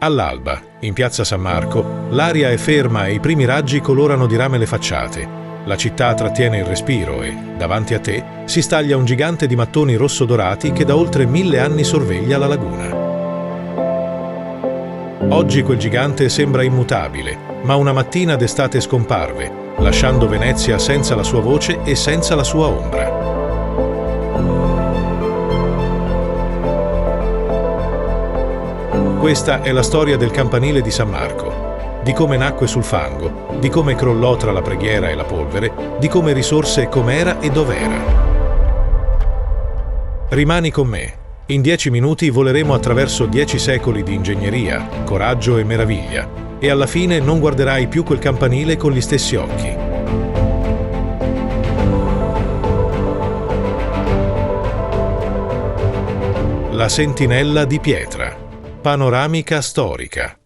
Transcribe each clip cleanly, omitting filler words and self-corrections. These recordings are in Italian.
All'alba, in piazza San Marco, l'aria è ferma e i primi raggi colorano di rame le facciate. La città trattiene il respiro e, davanti a te, si staglia un gigante di mattoni rosso-dorati che da oltre 1000 anni sorveglia la laguna. Oggi quel gigante sembra immutabile, ma una mattina d'estate scomparve, lasciando Venezia senza la sua voce e senza la sua ombra. Questa è la storia del campanile di San Marco, di come nacque sul fango, di come crollò tra la preghiera e la polvere, di come risorse com'era e dov'era. Rimani con me. In 10 minuti voleremo attraverso 10 secoli di ingegneria, coraggio e meraviglia, e alla fine non guarderai più quel campanile con gli stessi occhi. La sentinella di pietra. Panoramica storica.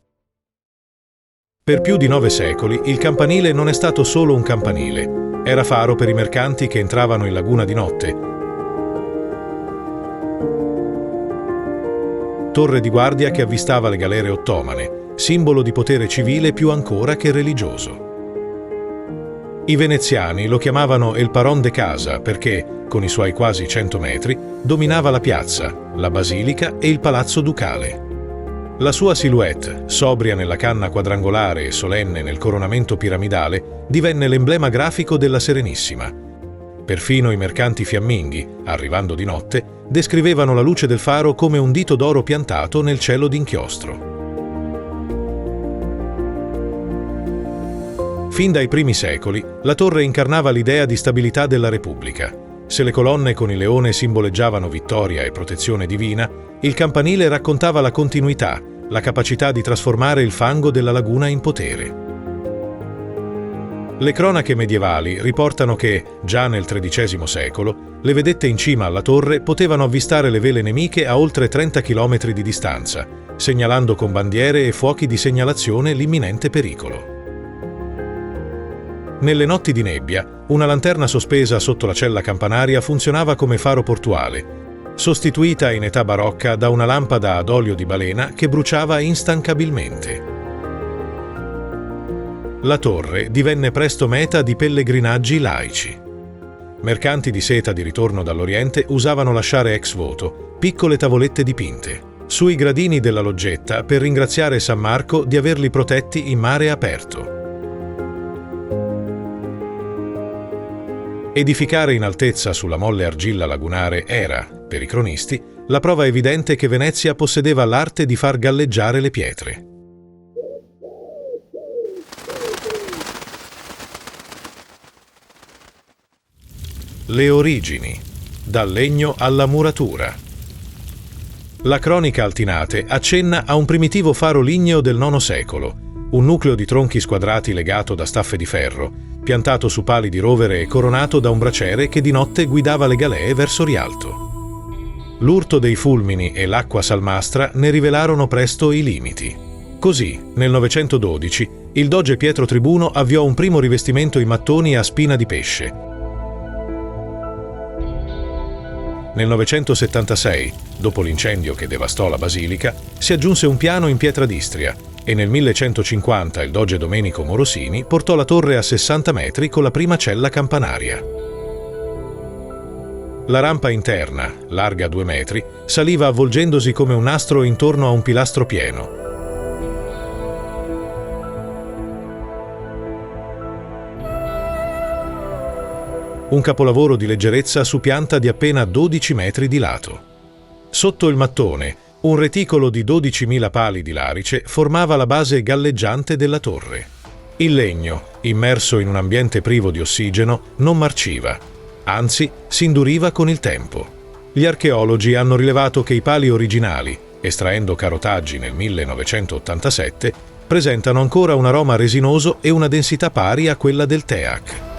Per più di 9 secoli il campanile non è stato solo un campanile, era faro per i mercanti che entravano in laguna di notte, torre di guardia che avvistava le galere ottomane, simbolo di potere civile più ancora che religioso. I veneziani lo chiamavano El Paron de Casa perché, con i suoi quasi 100 metri, dominava la piazza, la basilica e il palazzo ducale. La sua silhouette, sobria nella canna quadrangolare e solenne nel coronamento piramidale, divenne l'emblema grafico della Serenissima. Perfino i mercanti fiamminghi, arrivando di notte, descrivevano la luce del faro come un dito d'oro piantato nel cielo d'inchiostro. Fin dai primi secoli, la torre incarnava l'idea di stabilità della Repubblica. Se le colonne con il leone simboleggiavano vittoria e protezione divina, il campanile raccontava la continuità, la capacità di trasformare il fango della laguna in potere. Le cronache medievali riportano che, già nel XIII secolo, le vedette in cima alla torre potevano avvistare le vele nemiche a oltre 30 km di distanza, segnalando con bandiere e fuochi di segnalazione l'imminente pericolo. Nelle notti di nebbia, una lanterna sospesa sotto la cella campanaria funzionava come faro portuale, sostituita in età barocca da una lampada ad olio di balena che bruciava instancabilmente. La torre divenne presto meta di pellegrinaggi laici. Mercanti di seta di ritorno dall'Oriente usavano lasciare ex voto piccole tavolette dipinte sui gradini della loggetta per ringraziare San Marco di averli protetti in mare aperto. Edificare in altezza sulla molle argilla lagunare era, per i cronisti, la prova evidente che Venezia possedeva l'arte di far galleggiare le pietre. Le origini, dal legno alla muratura. La cronica Altinate accenna a un primitivo faro ligneo del IX secolo, un nucleo di tronchi squadrati legato da staffe di ferro, piantato su pali di rovere e coronato da un braciere che di notte guidava le galee verso Rialto. L'urto dei fulmini e l'acqua salmastra ne rivelarono presto i limiti. Così, nel 912, il doge Pietro Tribuno avviò un primo rivestimento in mattoni a spina di pesce. Nel 976, dopo l'incendio che devastò la basilica, si aggiunse un piano in pietra d'Istria e nel 1150 il doge Domenico Morosini portò la torre a 60 metri con la prima cella campanaria. La rampa interna, larga 2 metri, saliva avvolgendosi come un nastro intorno a un pilastro pieno. Un capolavoro di leggerezza su pianta di appena 12 metri di lato. Sotto il mattone, un reticolo di 12.000 pali di larice formava la base galleggiante della torre. Il legno, immerso in un ambiente privo di ossigeno, non marciva, anzi si induriva con il tempo. Gli archeologi hanno rilevato che i pali originali, estraendo carotaggi nel 1987, presentano ancora un aroma resinoso e una densità pari a quella del teak.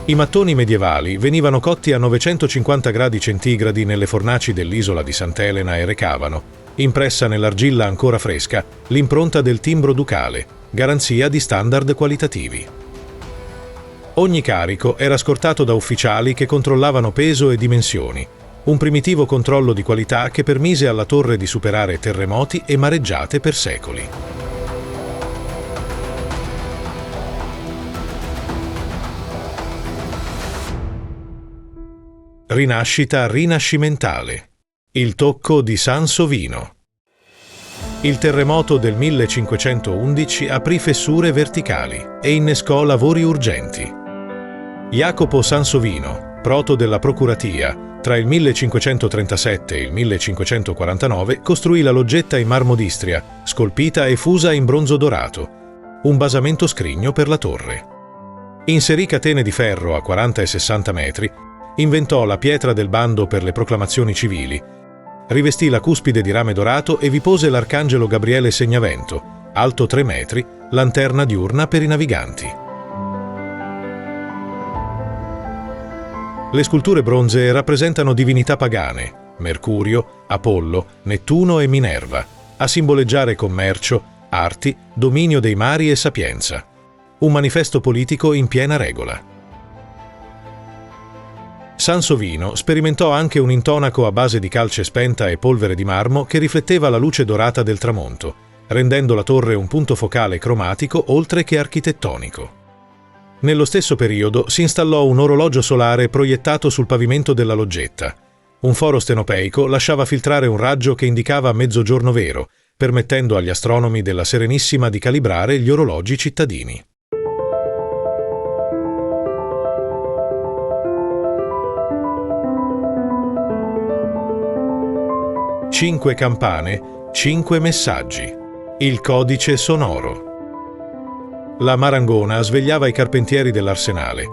I mattoni medievali venivano cotti a 950 gradi centigradi nelle fornaci dell'isola di Sant'Elena e recavano, impressa nell'argilla ancora fresca, l'impronta del timbro ducale, garanzia di standard qualitativi. Ogni carico era scortato da ufficiali che controllavano peso e dimensioni, Un primitivo controllo di qualità che permise alla torre di superare terremoti e mareggiate per secoli. Rinascita rinascimentale. Il tocco di Sansovino. Il terremoto del 1511 aprì fessure verticali e innescò lavori urgenti. Jacopo Sansovino, proto della Procuratia, tra il 1537 e il 1549 costruì la loggetta in marmo d'Istria, scolpita e fusa in bronzo dorato, un basamento scrigno per la torre. Inserì catene di ferro a 40 e 60 metri, inventò la pietra del bando per le proclamazioni civili, rivestì la cuspide di rame dorato e vi pose l'arcangelo Gabriele Segnavento, alto 3 metri, lanterna diurna per i naviganti. Le sculture bronzee rappresentano divinità pagane, Mercurio, Apollo, Nettuno e Minerva, a simboleggiare commercio, arti, dominio dei mari e sapienza. Un manifesto politico in piena regola. Sansovino sperimentò anche un intonaco a base di calce spenta e polvere di marmo che rifletteva la luce dorata del tramonto, rendendo la torre un punto focale cromatico oltre che architettonico. Nello stesso periodo si installò un orologio solare proiettato sul pavimento della loggetta. Un foro stenopeico lasciava filtrare un raggio che indicava mezzogiorno vero, permettendo agli astronomi della Serenissima di calibrare gli orologi cittadini. Cinque campane, 5 messaggi. Il codice sonoro. La marangona svegliava i carpentieri dell'arsenale.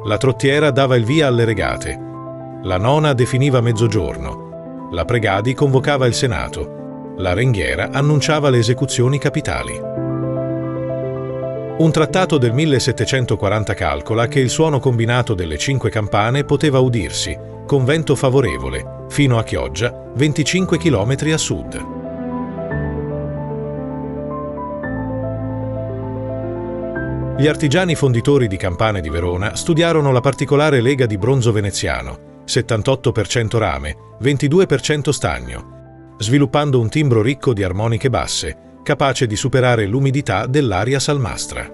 La trottiera dava il via alle regate. La nona definiva mezzogiorno. La pregadi convocava il senato. La ringhiera annunciava le esecuzioni capitali. Un trattato del 1740 calcola che il suono combinato delle 5 campane poteva udirsi, con vento favorevole, fino a Chioggia, 25 km a sud. Gli artigiani fonditori di campane di Verona studiarono la particolare lega di bronzo veneziano, 78% rame, 22% stagno, sviluppando un timbro ricco di armoniche basse, capace di superare l'umidità dell'aria salmastra.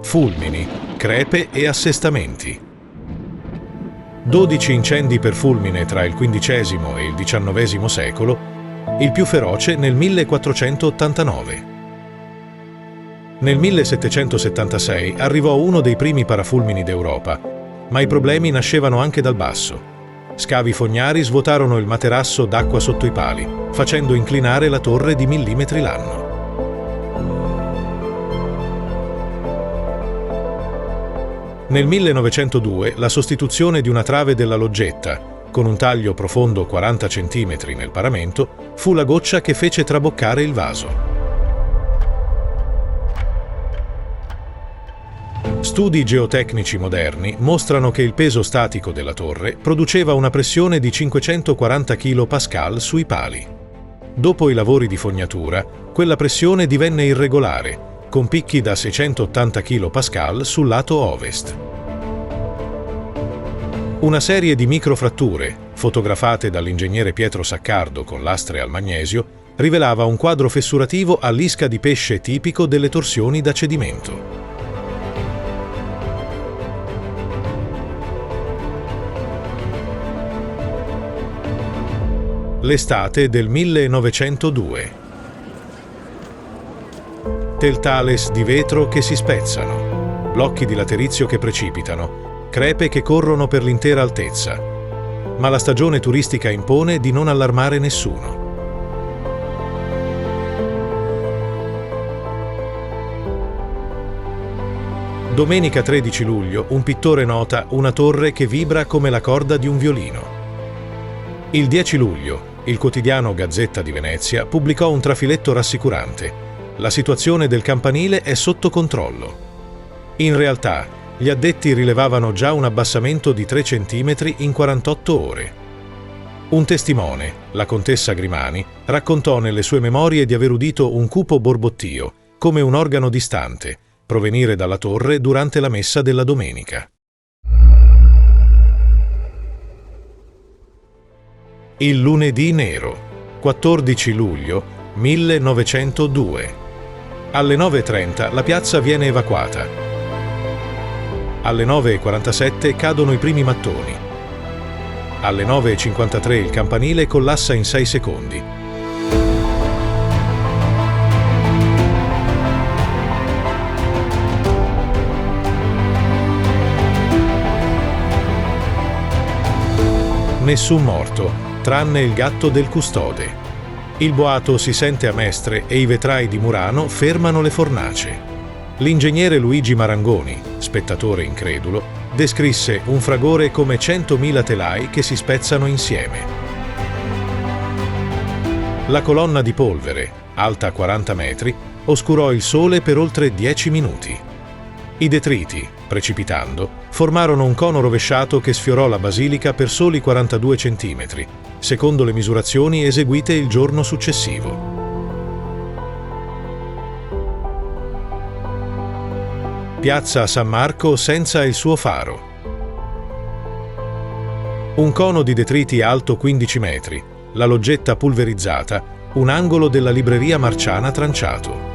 Fulmini, crepe e assestamenti. 12 incendi per fulmine tra il XV e il XIX secolo, il più feroce nel 1489. Nel 1776 arrivò uno dei primi parafulmini d'Europa, ma i problemi nascevano anche dal basso. Scavi fognari svuotarono il materasso d'acqua sotto i pali, facendo inclinare la torre di millimetri l'anno. Nel 1902 la sostituzione di una trave della loggetta, con un taglio profondo 40 cm nel paramento, fu la goccia che fece traboccare il vaso. Studi geotecnici moderni mostrano che il peso statico della torre produceva una pressione di 540 kPa sui pali. Dopo i lavori di fognatura, quella pressione divenne irregolare, con picchi da 680 kPa sul lato ovest. Una serie di microfratture, fotografate dall'ingegnere Pietro Saccardo con lastre al magnesio, rivelava un quadro fessurativo a lisca di pesce tipico delle torsioni da cedimento. L'estate del 1902. Teltales di vetro che si spezzano, blocchi di laterizio che precipitano, crepe che corrono per l'intera altezza. Ma la stagione turistica impone di non allarmare nessuno. Domenica 13 luglio un pittore nota una torre che vibra come la corda di un violino. Il 10 luglio il quotidiano Gazzetta di Venezia pubblicò un trafiletto rassicurante. La situazione del campanile è sotto controllo. In realtà, gli addetti rilevavano già un abbassamento di 3 cm in 48 ore. Un testimone, la contessa Grimani, raccontò nelle sue memorie di aver udito un cupo borbottio, come un organo distante, provenire dalla torre durante la messa della domenica. Il lunedì nero, 14 luglio 1902. Alle 9:30 la piazza viene evacuata. Alle 9:47 cadono i primi mattoni. Alle 9:53 il campanile collassa in 6 secondi. Nessun morto, tranne il gatto del custode. Il boato si sente a Mestre e i vetrai di Murano fermano le fornaci. L'ingegnere Luigi Marangoni, spettatore incredulo, descrisse un fragore come 100.000 telai che si spezzano insieme. La colonna di polvere, alta 40 metri, oscurò il sole per oltre 10 minuti. I detriti, precipitando, formarono un cono rovesciato che sfiorò la basilica per soli 42 centimetri, secondo le misurazioni eseguite il giorno successivo. Piazza San Marco senza il suo faro. Un cono di detriti alto 15 metri, la loggetta pulverizzata, un angolo della libreria Marciana tranciato.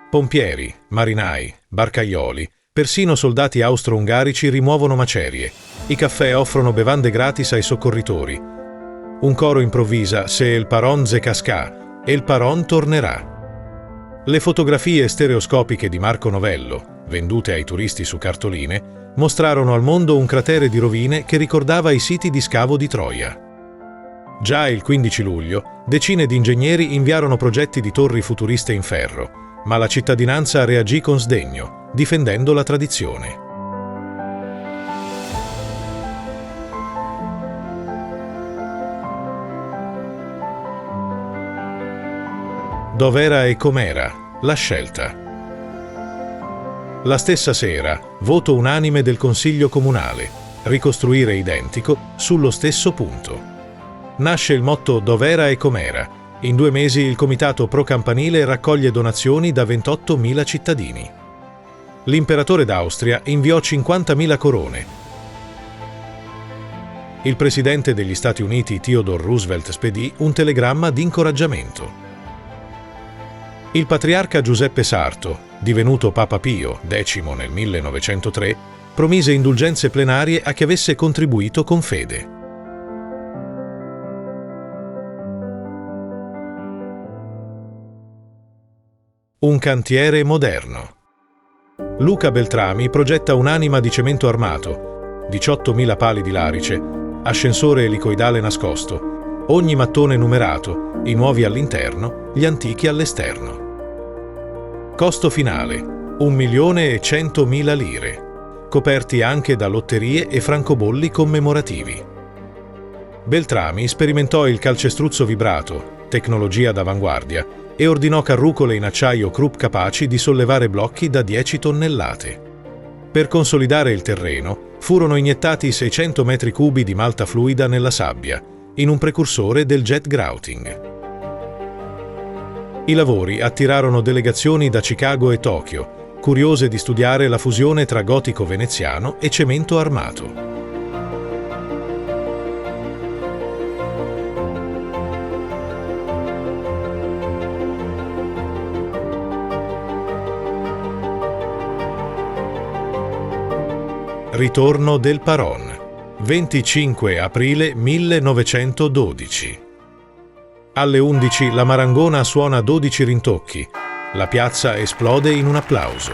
Pompieri, marinai, barcaioli, persino soldati austro-ungarici rimuovono macerie. I caffè offrono bevande gratis ai soccorritori. Un coro improvvisa «Se il paron se cascà» e il paron tornerà. Le fotografie stereoscopiche di Marco Novello, vendute ai turisti su cartoline, mostrarono al mondo un cratere di rovine che ricordava i siti di scavo di Troia. Già il 15 luglio, decine di ingegneri inviarono progetti di torri futuriste in ferro, ma la cittadinanza reagì con sdegno, difendendo la tradizione. Dov'era e com'era? La scelta. La stessa sera, voto unanime del Consiglio Comunale, ricostruire identico sullo stesso punto. Nasce il motto Dov'era e com'era. In 2 mesi il comitato pro campanile raccoglie donazioni da 28.000 cittadini. L'imperatore d'Austria inviò 50.000 corone. Il presidente degli Stati Uniti Theodore Roosevelt spedì un telegramma di incoraggiamento. Il patriarca Giuseppe Sarto, divenuto Papa Pio X nel 1903, promise indulgenze plenarie a chi avesse contribuito con fede. Un cantiere moderno. Luca Beltrami progetta un'anima di cemento armato, 18.000 pali di larice, ascensore elicoidale nascosto, ogni mattone numerato, i nuovi all'interno, gli antichi all'esterno. Costo finale, 1.100.000 lire, coperti anche da lotterie e francobolli commemorativi. Beltrami sperimentò il calcestruzzo vibrato, tecnologia d'avanguardia, e ordinò carrucole in acciaio Krupp capaci di sollevare blocchi da 10 tonnellate. Per consolidare il terreno, furono iniettati 600 metri cubi di malta fluida nella sabbia, in un precursore del jet grouting. I lavori attirarono delegazioni da Chicago e Tokyo, curiose di studiare la fusione tra gotico veneziano e cemento armato. Ritorno del Paron, 25 aprile 1912. Alle 11 la Marangona suona 12 rintocchi. La piazza esplode in un applauso.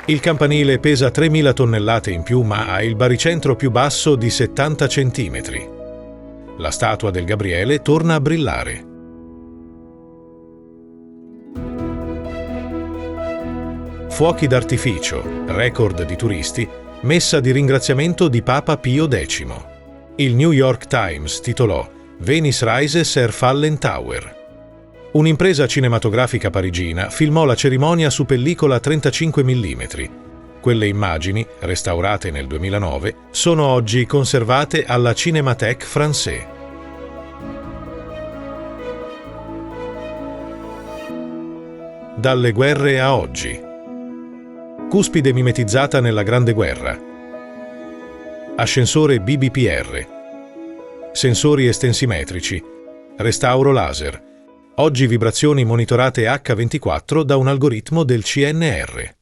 Il campanile pesa 3.000 tonnellate in più, ma ha il baricentro più basso di 70 centimetri. La statua del Gabriele torna a brillare. Fuochi d'artificio, record di turisti, messa di ringraziamento di Papa Pio X. Il New York Times titolò Venice Rises Her Fallen Tower. Un'impresa cinematografica parigina filmò la cerimonia su pellicola 35 mm. Quelle immagini, restaurate nel 2009, sono oggi conservate alla Cinémathèque Française. Dalle guerre a oggi. Cuspide mimetizzata nella Grande Guerra. Ascensore BBPR. Sensori estensimetrici. Restauro laser. Oggi vibrazioni monitorate H24 da un algoritmo del CNR.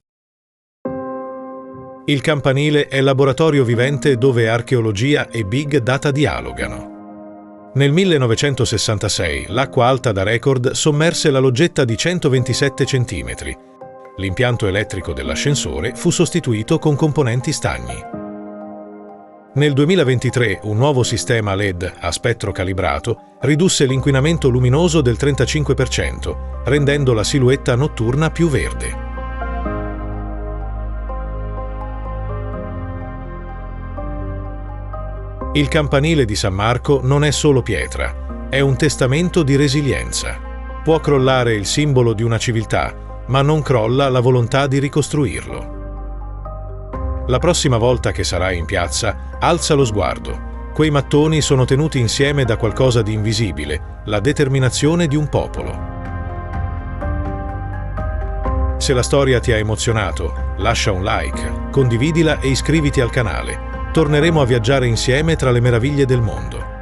Il campanile è laboratorio vivente dove archeologia e big data dialogano. Nel 1966 l'acqua alta da record sommerse la loggetta di 127 cm. L'impianto elettrico dell'ascensore fu sostituito con componenti stagni. Nel 2023 un nuovo sistema LED a spettro calibrato ridusse l'inquinamento luminoso del 35%, rendendo la silhuetta notturna più verde. Il campanile di San Marco non è solo pietra, è un testamento di resilienza. Può crollare il simbolo di una civiltà, ma non crolla la volontà di ricostruirlo. La prossima volta che sarai in piazza, alza lo sguardo. Quei mattoni sono tenuti insieme da qualcosa di invisibile, la determinazione di un popolo. Se la storia ti ha emozionato, lascia un like, condividila e iscriviti al canale. Torneremo a viaggiare insieme tra le meraviglie del mondo.